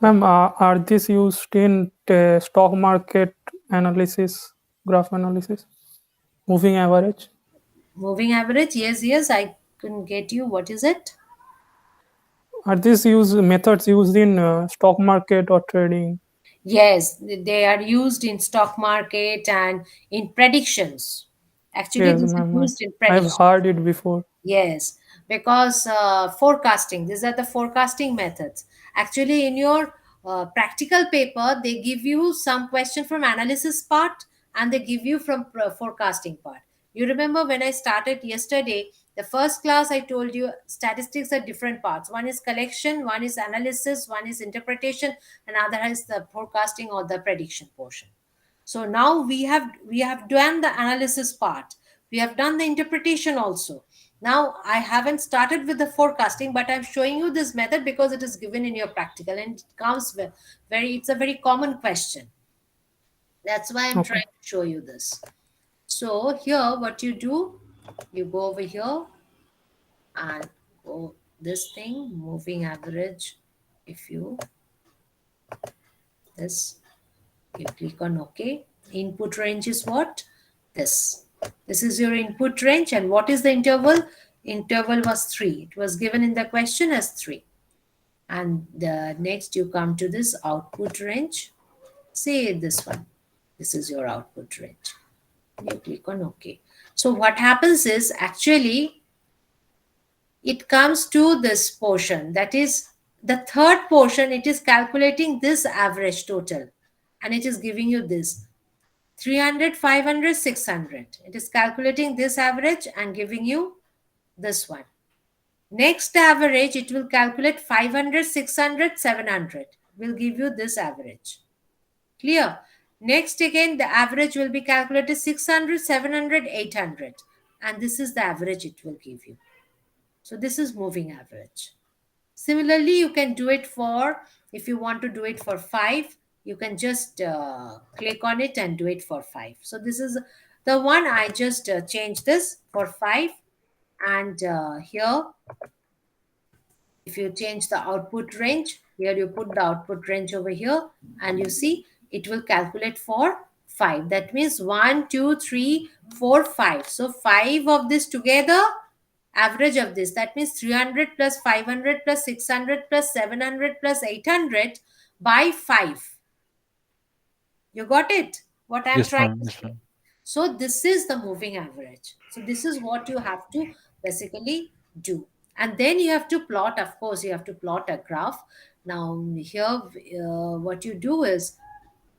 Ma'am, are these used in stock market analysis, graph analysis, moving average? Moving average, yes, I couldn't get you. What is it? Are these methods used in stock market or trading? Yes, they are used in stock market and in predictions. Actually, Yes, this is ma'am. used in I've predictions. heard it before. Yes, because forecasting, these are the forecasting methods. Actually, in your practical paper, they give you some question from analysis part and they give you from forecasting part. You remember when I started yesterday The first class I told you statistics are different parts. One is collection, one is analysis, one is interpretation, another is the forecasting or the prediction portion. So now we have done the analysis part. We have done the interpretation also. Now I haven't started with the forecasting, but I'm showing you this method because it is given in your practical and it comes very, it's a very common question. That's why I'm Okay. trying to show you this. So here what you do, you go over here and go this thing, moving average. If you this, you click on OK. Input range is what? This is your input range. And what is the interval? Interval was 3. It was given in the question as 3. And next you come to this output range. Say this one. This is your output range. You click on OK. So what happens is actually it comes to this portion, that is the third portion. It is calculating this average total and it is giving you this 300, 500, 600. It is calculating this average and giving you this one. Next average, it will calculate 500, 600, 700. Will give you this average. Clear? Next again, the average will be calculated 600, 700, 800. And this is the average it will give you. So this is moving average. Similarly, you can do it for, if you want to do it for 5, you can just click on it and do it for 5. So this is the one I just changed this for 5. And here, if you change the output range, here you put the output range over here and you see it will calculate for 5. That means 1, 2, 3, 4, 5. So 5 of this together, average of this, that means 300 plus 500 plus 600 plus 700 plus 800 by 5. You got it? What I'm Yes, trying ma'am. to Yes, say. ma'am. So this is the moving average. So this is what you have to basically do. And then you have to plot, of course, you have to plot a graph. Now here, what you do is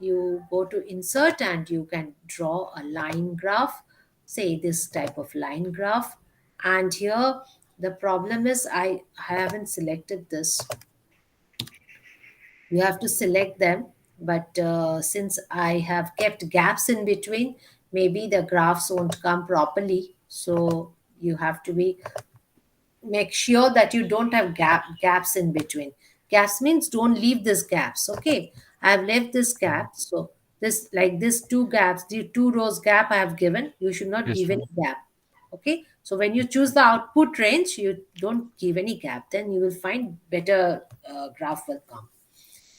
you go to insert and you can draw a line graph, say this type of line graph. And here the problem is I haven't selected this. You have to select them, but since I have kept gaps in between, maybe the graphs won't come properly. So you have to make sure that you don't have gaps in between. Gaps means don't leave these gaps. Okay, I've left this gap. So this, like this, two gaps, the 2 rows gap I have given, you should not Yes, give ma'am. any gap. Okay, so when you choose the output range, you don't give any gap, then you will find better graph will come.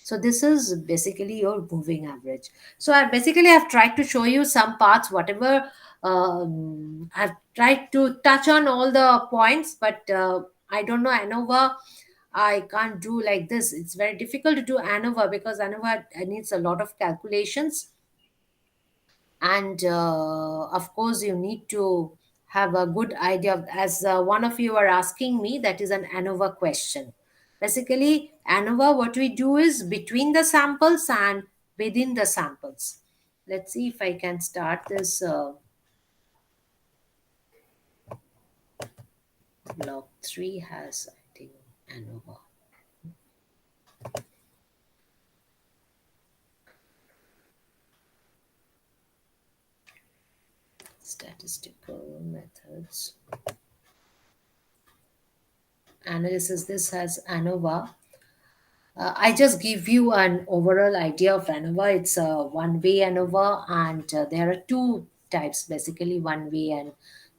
So this is basically your moving average. So I basically have tried to show you some parts, whatever I've tried to touch on all the points, but I don't know ANOVA. I can't do like this. It's very difficult to do ANOVA because ANOVA needs a lot of calculations, and of course you need to have a good idea of, as one of you are asking me, that is an ANOVA question. Basically ANOVA, what we do is between the samples and within the samples. Let's see if I can start this block 3 has, I think, ANOVA. Statistical methods. Analysis, this has ANOVA. I just give you an overall idea of ANOVA. It's a one-way ANOVA, and there are two types, basically one-way and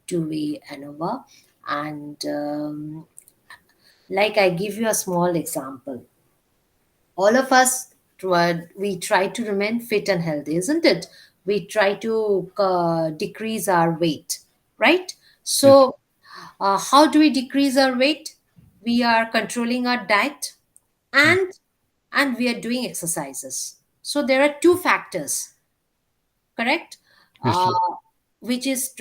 two-way ANOVA. And like I give you a small example. All of us, we try to remain fit and healthy, isn't it? We try to decrease our weight, right? Yes. So how do we decrease our weight? We are controlling our diet Mm. and we are doing exercises. So there are two factors, correct? Yes, uh, yes. which is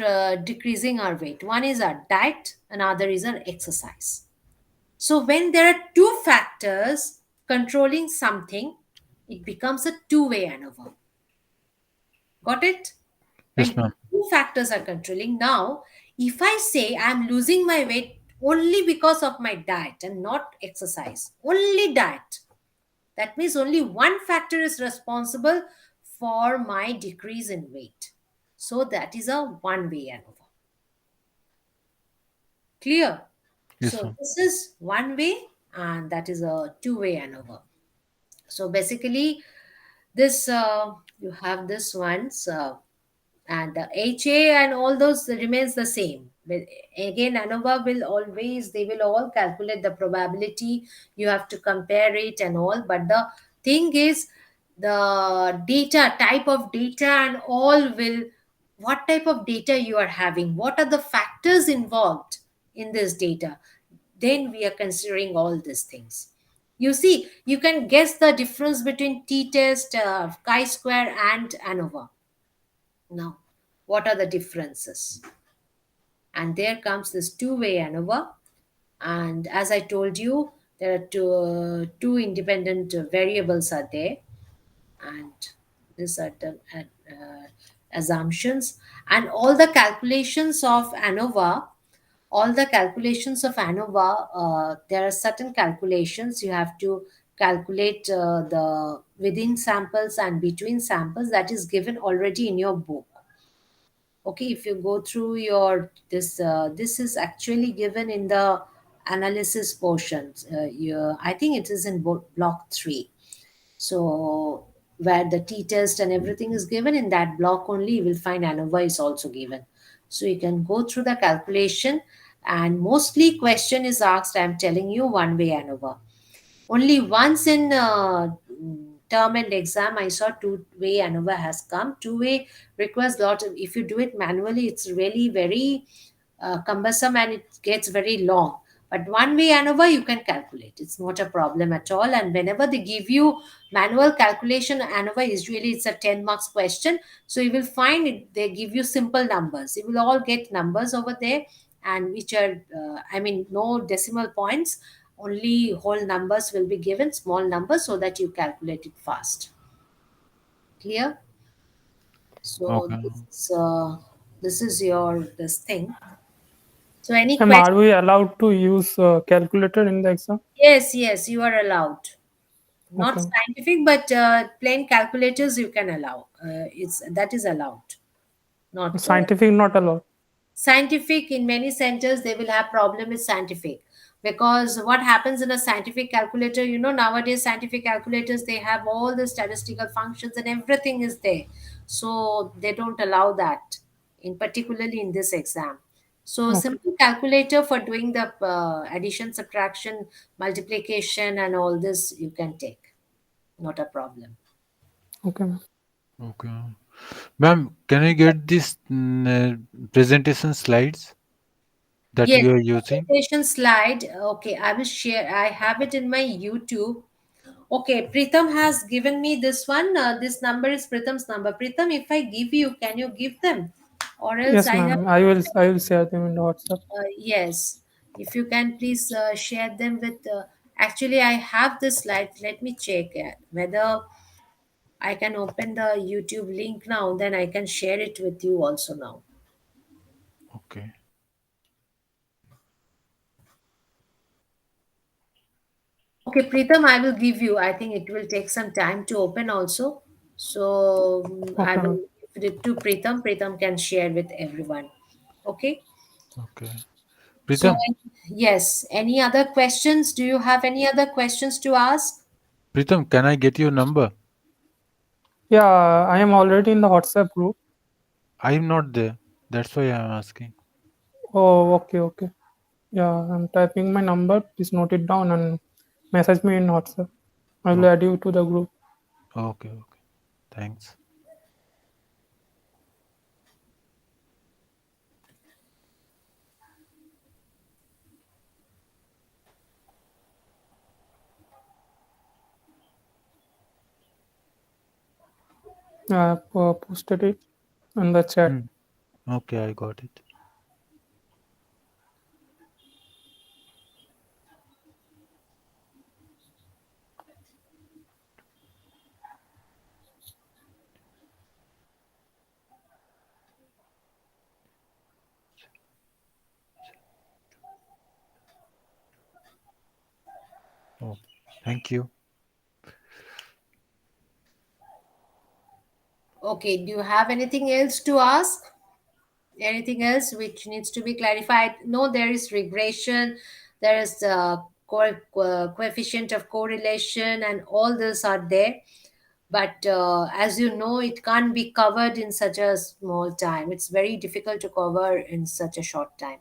decreasing our weight. One is our diet, another is our exercise. So when there are two factors controlling something, it becomes a two-way ANOVA. Got it? Yes, When ma'am. two factors are controlling. Now, if I say I'm losing my weight only because of my diet and not exercise, only diet, that means only one factor is responsible for my decrease in weight. So that is a one way ANOVA. Clear? Yes, So ma'am. this is one way, and that is a two-way ANOVA. So basically, this you have this ones, and the HA and all those remains the same. But again, ANOVA will always, they will all calculate the probability. You have to compare it and all. But the thing is, the data, type of data, and all will, what type of data you are having, what are the factors involved in this data, then we are considering all these things. You see, you can guess the difference between t-test, chi-square, and ANOVA. Now, what are the differences? And there comes this two-way ANOVA. And as I told you, there are two independent variables are there, and these are the assumptions. And all the calculations of ANOVA, there are certain calculations you have to calculate, the within samples and between samples, that is given already in your book. Okay, if you go through your this is actually given in the analysis portions. I think it is in block 3. So where the t-test and everything is given, in that block only you will find ANOVA is also given. So you can go through the calculation, and mostly question is asked, I'm telling you, one way ANOVA. Only once in term and exam I saw two-way ANOVA has come. Two-way requires lot of, if you do it manually, it's really very cumbersome and it gets very long. But one-way ANOVA you can calculate. It's not a problem at all. And whenever they give you manual calculation ANOVA, usually it's a 10 marks question. So you will find it, they give you simple numbers. You will all get numbers over there, and which are, no decimal points, only whole numbers will be given, small numbers, so that you calculate it fast. Clear? So Okay. this is your this thing. So any Ma'am, question? are we allowed to use calculator in the exam? Yes, you are allowed. Not Okay. scientific, but plain calculators you can allow. It's that is allowed. Not Scientific not allowed. scientific, in many centers they will have problem with scientific, because what happens in a scientific calculator, nowadays scientific calculators, they have all the statistical functions and everything is there, so they don't allow that, in particularly in this exam. So Okay. simple calculator for doing the addition, subtraction, multiplication and all this you can take, not a problem. Okay, ma'am. Okay. Ma'am, can I get this presentation slides that Yes, we are using? presentation slide. Okay, I will share. I have it in my YouTube. Okay, Pritham has given me this one. This number is Pritham's number. Pritham, if I give you, can you give them? Or else Yes, I have, ma'am. I will share them in the WhatsApp. yes. If you can please share them with, actually, I have this slide. Let me check whether I can open the YouTube link now. Then I can share it with you also now. Okay. Okay, Pritham, I will give you. I think it will take some time to open also. So I Okay, ma'am. will give it to Pritham. Pritham can share with everyone. Okay. Okay. So, Pritam, yes, any other questions? Do you have any other questions to ask? Pritam, can I get your number? Yeah, I am already in the WhatsApp group. I am not there. That's why I am asking. Oh, okay, okay. Yeah, I'm typing my number. Please note it down and message me in WhatsApp. I will Okay. add you to the group. Okay. Okay. Thanks. I have posted it in the chat. Hmm. Okay, I got it. Thank you. Okay, do you have anything else to ask? Anything else which needs to be clarified? No, there is regression, there is the coefficient of correlation, and all those are there. But as you know, it can't be covered in such a small time. It's very difficult to cover in such a short time.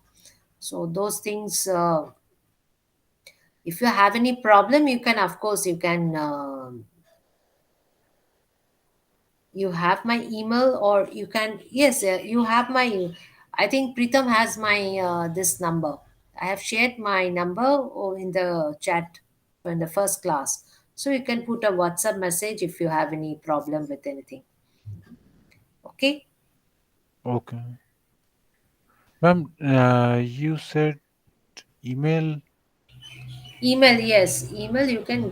So those things, if you have any problem, you can, of course, you can. You have my email, or you can, yes, you have my, I think Pritam has my this number. I have shared my number in the chat in the first class, so you can put a WhatsApp message if you have any problem with anything. Okay. Okay. Ma'am, you said email. Email, yes, email, you can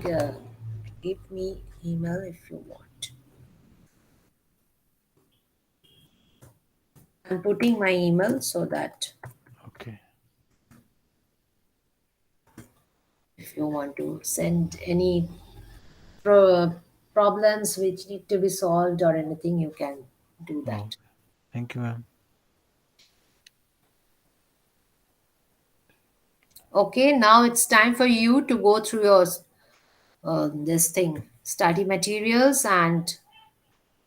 give me email if you want. I'm putting my email so that Okay. if you want to send any pro- problems which need to be solved or anything, you can do Oh, that. thank you, ma'am. Okay, now it's time for you to go through your this thing, study materials, and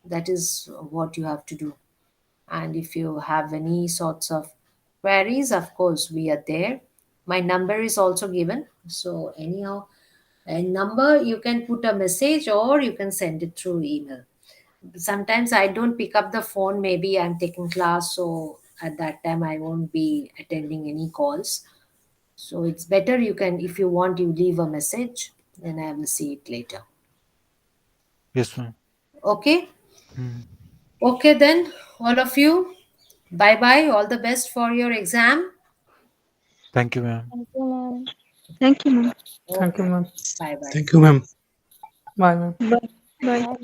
that is what you have to do. And if you have any sorts of queries, of course, we are there. My number is also given. So anyhow, a number, you can put a message or you can send it through email. Sometimes I don't pick up the phone, maybe I'm taking class, so at that time I won't be attending any calls. So it's better, you can, if you want, you leave a message, then I will see it later. Yes, ma'am. Okay. Hmm. Okay, then, all of you, bye bye. All the best for your exam. Thank you, ma'am. Thank you, ma'am. Thank you, ma'am. Thank you, Okay. ma'am. Bye bye. Thank you, ma'am. Bye, ma'am. Bye. Bye.